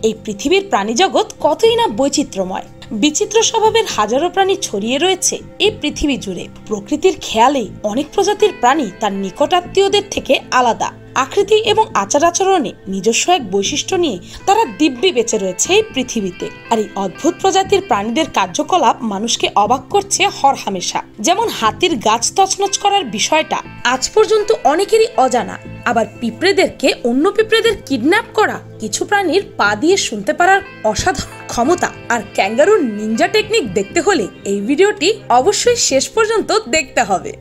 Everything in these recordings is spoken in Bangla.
এই পৃথিবীর প্রাণীজগৎ কতই না বৈচিত্র্যময়। বিচিত্র স্বভাবের হাজারো প্রাণী ছড়িয়ে রয়েছে এই পৃথিবী জুড়ে। প্রকৃতির খেয়ালে অনেক প্রজাতির প্রাণী তার নিকটাত্মীয়দের থেকে আলাদা। আকৃতি এবং আচার আচরণে নিজস্ব এক বৈশিষ্ট্য নিয়ে তারা দিব্যি বেঁচে রয়েছে এই পৃথিবীতে। আর এই অদ্ভুত প্রজাতির প্রাণীদের কার্যকলাপ মানুষকে অবাক করছে হরহামেশা। যেমন হাতির গাছ তছনছ করার বিষয়টা আজ পর্যন্ত অনেকেরই অজানা। আবার পিঁপড়েদেরকে অন্য পিঁপড়েদের কিডন্যাপ করা, কিছু প্রাণীর পা দিয়ে শুনতে পারার অসাধারণ ক্ষমতা, আর ক্যাঙ্গারুর নিনজা টেকনিক দেখতে হলে এই ভিডিওটি অবশ্যই শেষ পর্যন্ত দেখতে হবে।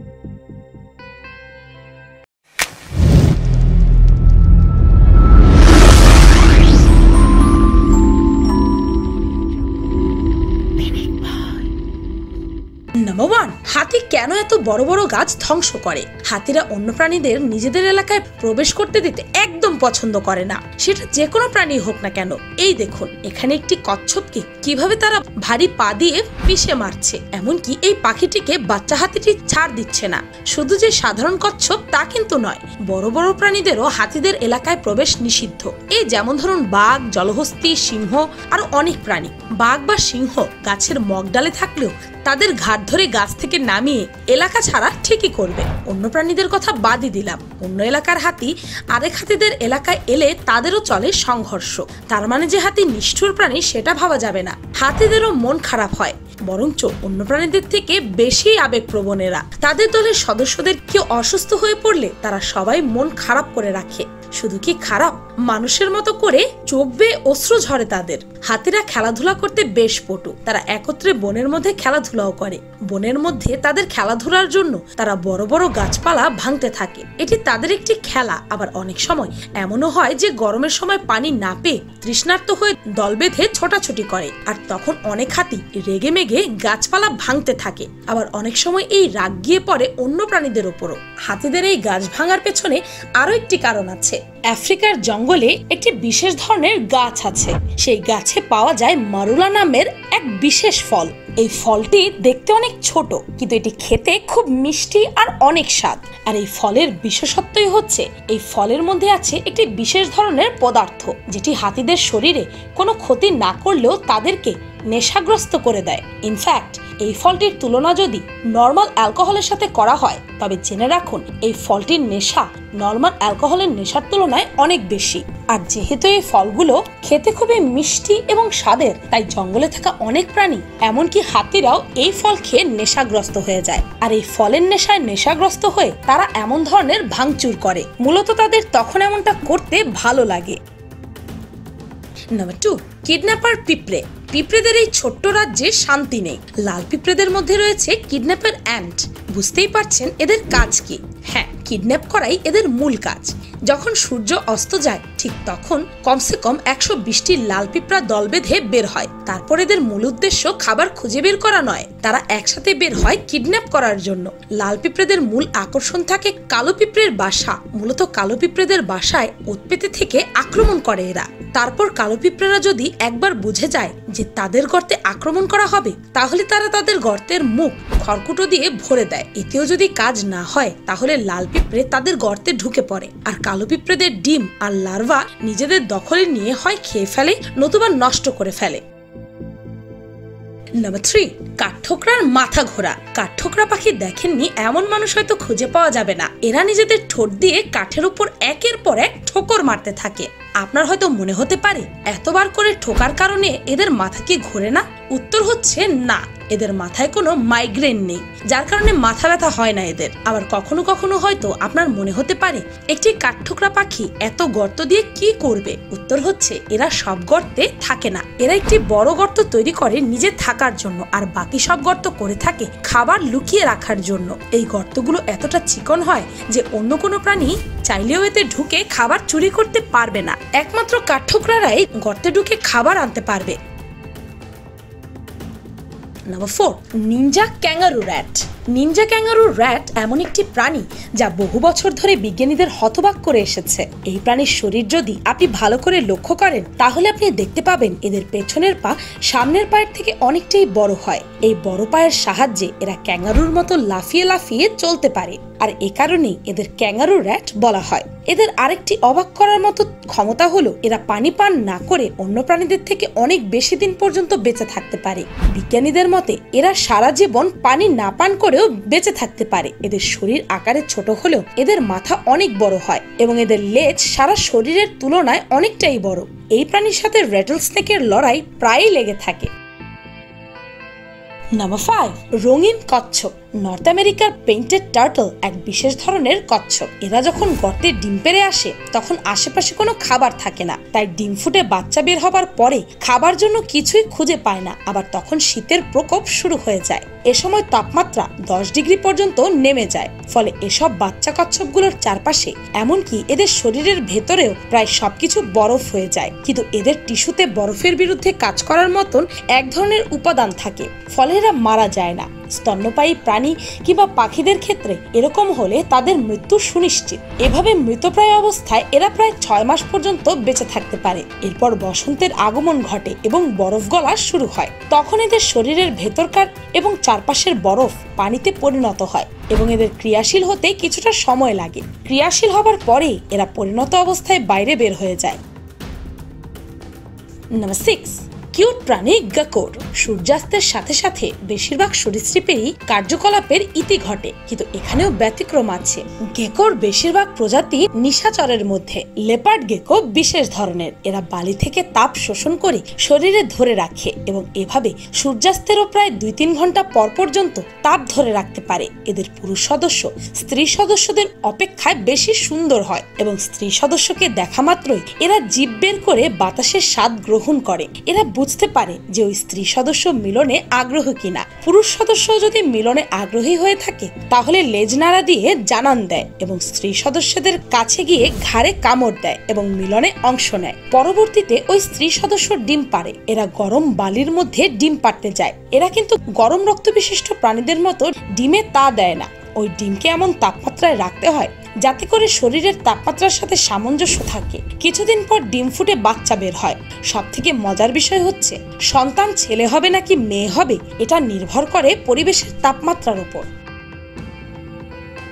নাম্বার 1, হাতি কেন এত বড় বড় গাছ ধ্বংস করে? হাতিরা অন্য প্রাণীদের নিজেদের এলাকায় প্রবেশ করতে দিতে একদম পছন্দ করে না, সেটা যে কোনো প্রাণী হোক না কেন। এই দেখুন, এখানে একটি কচ্ছপকে কিভাবে তারা ভারী পা দিয়ে পিষে মারছে। এমনকি এই পাখিটিকে বাচ্চা হাতিটি ছাড় দিচ্ছে না। শুধু যে সাধারণ কচ্ছপ তা কিন্তু নয়, বড় বড় প্রাণীদেরও হাতিদের এলাকায় প্রবেশ নিষিদ্ধ। এই যেমন ধরুন বাঘ, জলহস্তী, সিংহ, আরো অনেক প্রাণী। বাঘ বা সিংহ গাছের মগডালে থাকলেও তাদের ঘাট ধরে গাছ থেকে নামিয়ে এলাকা ছাড়া ঠিকই করবে। অন্য প্রাণীদের কথা বাদই দিলাম, অন্য এলাকার হাতি আরেক হাতিদের এলাকায় এলে তাদেরও চলে সংঘর্ষ। তার মানে যে হাতি নিষ্ঠুর প্রাণী সেটা ভাবা যাবে না। হাতিদেরও মন খারাপ হয়, বরঞ্চ অন্য প্রাণীদের থেকে বেশি আবেগপ্রবণ এরা। তাদের দলের সদস্যদের কেউ অসুস্থ হয়ে পড়লে তারা সবাই মন খারাপ করে রাখে। শুধু কি খারাপ, মানুষের মতো করে চোখ বেয়ে অশ্রু ঝরে তাদের। হাতিরা খেলাধুলা করতে বেশ পটু। তারা একত্রে বনের মধ্যে খেলাধুলাও করে। বনের মধ্যে তাদের খেলাধুলার জন্য তারা বড় বড় গাছপালা ভাঙতে থাকে। এটি তাদের একটি খেলা। আবার অনেক সময় এমনও হয় যে গরমের সময় পানি না পেয়ে তৃষ্ণার্ত হয়ে দল বেঁধে ছোটাছুটি করে, আর তখন অনেক হাতি রেগে মেগে গাছপালা ভাঙতে থাকে। আবার অনেক সময় এই রাগ গিয়ে পড়ে অন্য প্রাণীদের উপরও। হাতিদের এই গাছ ভাঙার পেছনে আরো একটি কারণ আছে। আফ্রিকার জঙ্গলে একটি বিশেষ ধরনের গাছ আছে। সেই গাছে পাওয়া যায় মারুলা নামের এক বিশেষ ফল। এই ফলটি দেখতে অনেক ছোট, কিন্তু এটি খেতে খুব মিষ্টি আর অনেক স্বাদ। আর এই ফলের বিশেষত্বই হচ্ছে এই ফলের মধ্যে আছে একটি বিশেষ ধরনের পদার্থ, যেটি হাতিদের শরীরে কোনো ক্ষতি না করলেও তাদেরকে নেশাগ্রস্ত করে দেয়। ইনফ্যাক্ট এই ফলটির তুলনা যদি নর্মাল অ্যালকোহলের সাথে করা হয়, তবে জেনে রাখুন এই ফলটির নেশা নর্মাল অ্যালকোহলের নেশার তুলনায় অনেক বেশি। আর যেহেতু এই ফলগুলো খেতে খুবই মিষ্টি এবং স্বাদের, তাই জঙ্গলে থাকা অনেক প্রাণী, এমনকি হাতিরাও এই ফল খেয়ে নেশাগ্রস্ত হয়ে যায়। আর এই ফলের নেশায় নেশাগ্রস্ত হয়ে তারা এমন ধরনের ভাঙচুর করে। মূলত তাদের তখন এমনটা করতে ভালো লাগে। নাম্বার 2, কিডন্যাপার পিঁপড়ে। পিঁপড়েদের এই ছোট্ট রাজ্যে শান্তি নেই। লাল পিঁপড়েদের মধ্যে রয়েছে কিডন্যাপার অ্যান্ট। বুঝতেই পারছেন এদের কাজ কি। হ্যাঁ, কিডন্যাপ করাই এদের মূল কাজ। যখন সূর্য অস্ত যায় ঠিক তখন কমসে কম 120টি লাল পিঁপড়া দল বেঁধে বের হয়। তারপর এদের মূল উদ্দেশ্য খাবার খুঁজে বের করা নয়, তারা একসাথে বের হয় কিডন্যাপ করার জন্য। লাল পিঁপড়েদের মূল আকর্ষণ থাকে কালো পিঁপড়ের বাসা। মূলত কালো পিঁপড়েদের বাসায় উৎপেতে থেকে আক্রমণ করে এরা। তারপর কালো পিঁপড়েরা যদি একবার বুঝে যায় যে তাদের গর্তে আক্রমণ করা হবে, তাহলে তারা তাদের গর্তের মুখ খড়কুটো দিয়ে ভরে দেয়। এতেও যদি কাজ না হয়, তাহলে লাল পিঁপড়ে তাদের গর্তে ঢুকে পড়ে, আর কালো পিঁপড়েদের ডিম আর লার্ভা নিজেদের দখলে নিয়ে হয় খেয়ে ফেলে, নতুবা নষ্ট করে ফেলে। নাম্বার 3, কাঠঠোকরার মাথা ঘোরা। কাঠঠোকরা পাখি দেখেননি এমন মানুষ হয়তো খুঁজে পাওয়া যাবে না। এরা নিজেদের ঠোঁট দিয়ে কাঠের উপর একের পর এক ঠোকর মারতে থাকে। আপনার হয়তো মনে হতে পারে এতবার করে ঠোকার কারণে এদের মাথা কি ঘোরে না? উত্তর হচ্ছে না, এদের মাথায় কোনো মাইগ্রেন নেই, যার কারণে মাথা ব্যথা হয় না এদের। আবার কখনো কখনো হয়তো আপনার মনে হতে পারে একটি কাঠঠোকরা পাখি এত গর্ত দিয়ে কি করবে? উত্তর হচ্ছে এরা সব গর্তে থাকে না। এরা একটি বড় গর্ত তৈরি করে নিজে থাকার জন্য, আর বাকি সব গর্ত করে থাকে খাবার লুকিয়ে রাখার জন্য। এই গর্তগুলো এতটা চিকন হয় যে অন্য কোনো প্রাণী চাইলেও এতে ঢুকে খাবার চুরি করতে পারবে না। একমাত্র কাঠঠোকরারাই গর্তে ঢুকে খাবার আনতে পারবে। Number 4, Ninja kangaroo rat. Ninja kangaroo rat এমন একটি প্রাণী যা বহু বছর ধরে বিজ্ঞানীদের হতবাক করে এসেছে। এই প্রাণীর শরীর যদি আপনি ভালো করে লক্ষ্য করেন তাহলে আপনি দেখতে পাবেন এদের পেছনের পা সামনের পায়ের থেকে অনেকটাই বড় হয়। এই বড় পায়ের সাহায্যে এরা ক্যাঙ্গারুর মতো লাফিয়ে লাফিয়ে চলতে পারে, আর এ কারণেই এদের ক্যাঙ্গারু র্যাট বলা হয়। এদের আরেকটি অবাক করার মতো ক্ষমতা হলো এরা পানি পান না করে অন্য প্রাণীদের থেকে অনেক বেশি দিন পর্যন্ত বেঁচে থাকতে পারে। বিজ্ঞানীদের মতে এরা সারা জীবন পানি না পান করেও বেঁচে থাকতে পারে। এদের শরীর আকারে ছোট হলেও এদের মাথা অনেক বড় হয় এবং এদের লেজ সারা শরীরের তুলনায় অনেকটাই বড়। এই প্রাণীর সাথে রেটল স্নেকের লড়াই প্রায়ই লেগে থাকে। নাম্বার 5, রঙিন কচ্ছপ। নর্থ আমেরিকার পেইন্টেড টার্টল এক বিশেষ ধরনের কচ্ছপ। এরা যখন গর্তে ডিম পেড়ে আসে তখন আশেপাশে কোনো খাবার থাকে না, তাই ডিম ফুটে বাচ্চা বের হবার পরে খাবার জন্য কিছুই খুঁজে পায় না। আবার তখন শীতের প্রকোপ শুরু হয়ে যায়। এ সময় তাপমাত্রা 10 ডিগ্রি পর্যন্ত নেমে যায়, ফলে এসব বাচ্চা কচ্ছপগুলোর চারপাশে এমনকি এদের শরীরের ভেতরেও প্রায় সবকিছু বরফ হয়ে যায়। কিন্তু এদের টিস্যুতে বরফের বিরুদ্ধে কাজ করার মতন এক ধরনের উপাদান থাকে, ফলে এরা মারা যায় না। স্তন্যপায়ী প্রাণী কিংবা পাখিদের ক্ষেত্রে এরকম হলে তাদের মৃত্যু সুনিশ্চিত। এভাবে মৃতপ্রায় অবস্থায় এরা প্রায় 6 মাস পর্যন্ত বেঁচে থাকতে পারে। এরপর বসন্তের আগমন ঘটে এবং বরফ গলা শুরু হয়। তখন এদের শরীরের ভেতরকার এবং চারপাশের বরফ পানিতে পরিণত হয় এবং এদের ক্রিয়াশীল হতে কিছুটা সময় লাগে। ক্রিয়াশীল হবার পরে এরা পরিণত অবস্থায় বাইরে বের হয়ে যায়। নাম্বার 6, কিউট প্রাণী গেকোর। সূর্যাস্তের সাথে সাথে বেশিরভাগ সরীসৃপেরই কার্যকলাপের ইতি ঘটে, কিন্তু এখানেও ব্যতিক্রম আছে। গেকোর বেশিরভাগ প্রজাতি নিশাচরের মধ্যে। লেপার্ড গেকো বিশেষ ধরনের। এরা বালি থেকে তাপ শোষণ করে শরীরে ধরে রাখে এবং এভাবে সূর্যাস্তেরও প্রায় 2-3 ঘন্টা পর পর্যন্ত তাপ ধরে রাখতে পারে। এদের পুরুষ সদস্য স্ত্রী সদস্যদের অপেক্ষায় বেশি সুন্দর হয় এবং স্ত্রী সদস্যকে দেখা মাত্রই এরা জিভ বের করে বাতাসের স্বাদ গ্রহণ করে। এরা বুঝতে পারে যে ওই স্ত্রী সদস্য মিলনে আগ্রহী কিনা। পুরুষ সদস্য যদি মিলনে আগ্রহী হয়ে থাকে তাহলে লেজ নাড়া দিয়ে জানান দেয় এবং স্ত্রী সদস্যদের কাছে গিয়ে ঘাড়ে কামড় দেয় এবং মিলনে অংশ নেয়। পরবর্তীতে ওই স্ত্রী সদস্য ডিম পাড়ে। এরা গরম বালির মধ্যে ডিম পাড়তে যায়। এরা কিন্তু গরম রক্ত বিশিষ্ট প্রাণীদের মতো ডিমে তা দেয় না। ওই ডিমকে এমন তাপমাত্রায় রাখতে হয় যাতে করে শরীরের তাপমাত্রার সাথে সামঞ্জস্য থাকে। কিছুদিন পর ডিম ফুটে বাচ্চা বের হয়। সব থেকে মজার বিষয় হচ্ছে সন্তান ছেলে হবে নাকি মেয়ে হবে এটা নির্ভর করে পরিবেশের তাপমাত্রার উপর।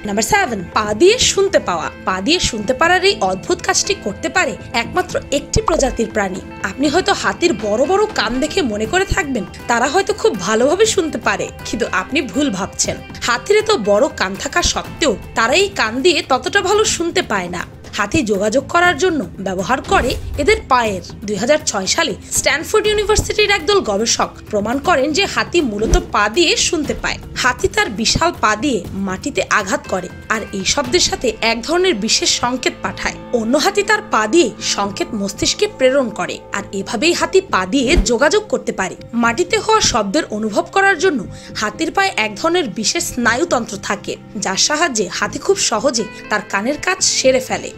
নাম্বার 7, পা দিয়ে শুনতে পাওয়া। পা দিয়ে শুনতে পারার এই অদ্ভুত কাজটি করতে পারে একমাত্র একটি প্রজাতির প্রাণী। আপনি হয়তো হাতির বড় বড় কান দেখে মনে করে থাকবেন তারা হয়তো খুব ভালোভাবে শুনতে পারে, কিন্তু আপনি ভুল ভাবছেন। হাতির এত বড় কান থাকা সত্ত্বেও তারা এই কান দিয়ে ততটা ভালো শুনতে পায় না। হাতি যোগাযোগ করার জন্য ব্যবহার করে এদের পায়ের। 2006 সালে স্ট্যানফোর্ড ইউনিভার্সিটির একদল গবেষক প্রমাণ করেন যে হাতি মূলত পা দিয়ে শুনতে পায়। হাতি তার বিশাল পা দিয়ে মাটিতে আঘাত করে আর এই শব্দের সাথে এক ধরনের বিশেষ সংকেত পাঠায়। অন্য হাতি তার পা দিয়ে সংকেত মস্তিষ্কে প্রেরণ করে আর এভাবেই হাতি পা দিয়ে যোগাযোগ করতে পারে। মাটিতে হওয়া শব্দের অনুভব করার জন্য হাতির পায়ে এক ধরনের বিশেষ স্নায়ুতন্ত্র থাকে যার সাহায্যে হাতি খুব সহজে তার কানের কাজ সেরে ফেলে।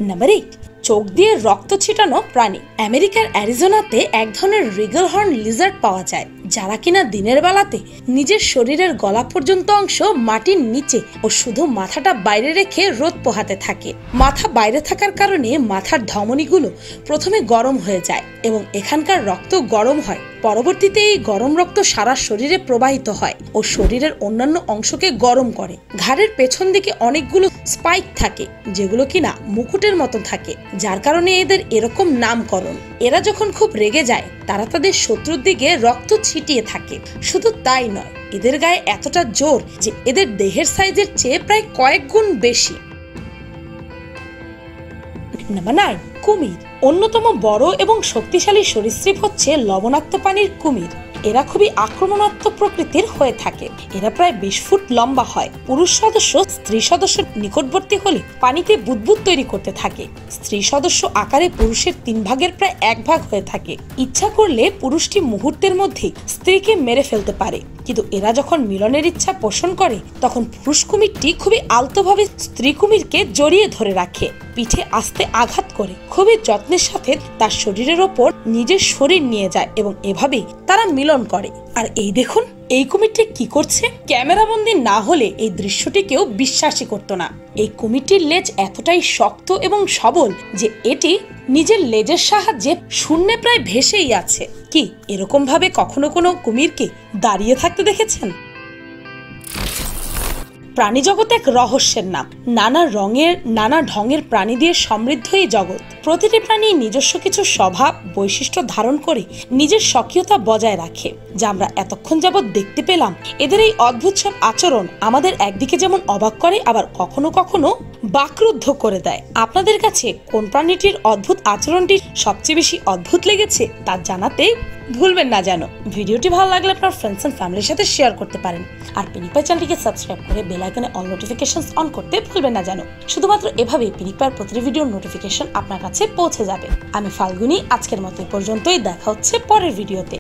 নাম্বার 8, চোখ দিয়ে রক্ত ছিটানো প্রাণী। আমেরিকার অ্যারিজোনাতে এক ধরনের রিগল হর্ন লিজার্ড পাওয়া যায় যারা কিনা দিনের বেলাতে নিজের শরীরের গলা পর্যন্ত অংশ মাটির নিচে ও শুধু মাথাটা বাইরে রেখে রোদ পোহাতে থাকে। মাথা বাইরে থাকার কারণে মাথার ধমনীগুলো প্রথমে গরম হয়ে যায় এবং এখানকার রক্ত গরম হয়। পরবর্তীতে এই গরম রক্ত সারা শরীরে প্রবাহিত হয় ও শরীরের অন্যান্য অংশকে গরম করে। ঘাড়ের পেছন দিকে অনেকগুলো স্পাইক থাকে যেগুলো কিনা মুকুটের মতো থাকে, যার কারণে এদের এরকম নামকরণ। এরা যখন খুব রেগে যায় তারা তাদের শত্রুর দিকে রক্ত ছিটিয়ে থাকে। শুধু তাই নয়, এদের গায়ে এতটা জোর যে এদের দেহের সাইজের চেয়ে প্রায় কয়েক গুণ বেশি। নাম্বার 9, কুমির। অন্যতম বড় এবং শক্তিশালী সরীসৃপ হচ্ছে লবণাক্ত পানির কুমির। এরা খুবই আক্রমণাত্মক প্রকৃতির হয়ে থাকে। এরা প্রায় 20 ফুট লম্বা হয়। পুরুষ সদস্য স্ত্রী সদস্যের নিকটবর্তী হলে পানিতে বুদবুদ তৈরি করতে থাকে। স্ত্রী সদস্য আকারে পুরুষের 3 ভাগের প্রায় 1 ভাগ হয়ে থাকে। ইচ্ছা করলে পুরুষটি মুহূর্তের মধ্যে স্ত্রীকে মেরে ফেলতে পারে। কিন্তু এরা যখন মিলনের ইচ্ছা পোষণ করে তখন পুরুষ কুমিরটি খুবই আলতোভাবে স্ত্রী কুমিরকে জড়িয়ে ধরে রাখে, পিঠে আস্তে আঘাত করে খুবই যত্নের সাথে তার শরীরের ওপর নিজের শরীর নিয়ে যায় এবং এভাবেই তারা মিলন করে। আর এই দেখুন এই কুমিরটি কি করছে। ক্যামেরাবন্দি না হলে এই দৃশ্যটি কেউ বিশ্বাসই করতো না। এই কুমিরটির লেজ এতটাই শক্ত এবং সবল যে এটি নিজের লেজের সাহায্যে শূন্যে প্রায় ভেসেই আছে। কি এরকম ভাবে কখনো কোনো কুমিরকে দাঁড়িয়ে থাকতে দেখেছেন? প্রাণী জগৎ এক রহস্যের নাম। নানা রঙের নানা ঢঙের প্রাণী দিয়ে সমৃদ্ধ এই জগৎ। প্রতিটি প্রাণী নিজস্ব কিছু স্বভাব বৈশিষ্ট্য ধারণ করে নিজের স্বকীয়তা বজায় রাখে, যা আমরা এতক্ষণ যাবৎ দেখতে পেলাম। এদের এই অদ্ভুত সব আচরণ আমাদের একদিকে যেমন অবাক করে, আবার কখনো কখনো বাকরুদ্ধ করে দেয়। আপনাদের কাছে কোন প্রাণীটির অদ্ভুত আচরণটি সবচেয়ে বেশি অদ্ভুত লেগেছে তা জানাতে ভুলবেন না যেন। ভিডিওটি ভালো লাগলে আপনার ফ্রেন্ডস এন্ড ফ্যামিলির সাথে শেয়ার করতে পারেন। আর পিনিকপাই চ্যানেলটিকে সাবস্ক্রাইব করে বেল আইকনে অল নোটিফিকেশনস অন করতে ভুলবেন না যেন। শুধুমাত্র এভাবেই পিনিকপাইয়ের প্রতিটি ভিডিওর নোটিফিকেশন আপনার কাছে পৌঁছে যাবে। আমি ফাল্গুনি, আজকের মতো পর্যন্তই। দেখা হচ্ছে পরের ভিডিওতে।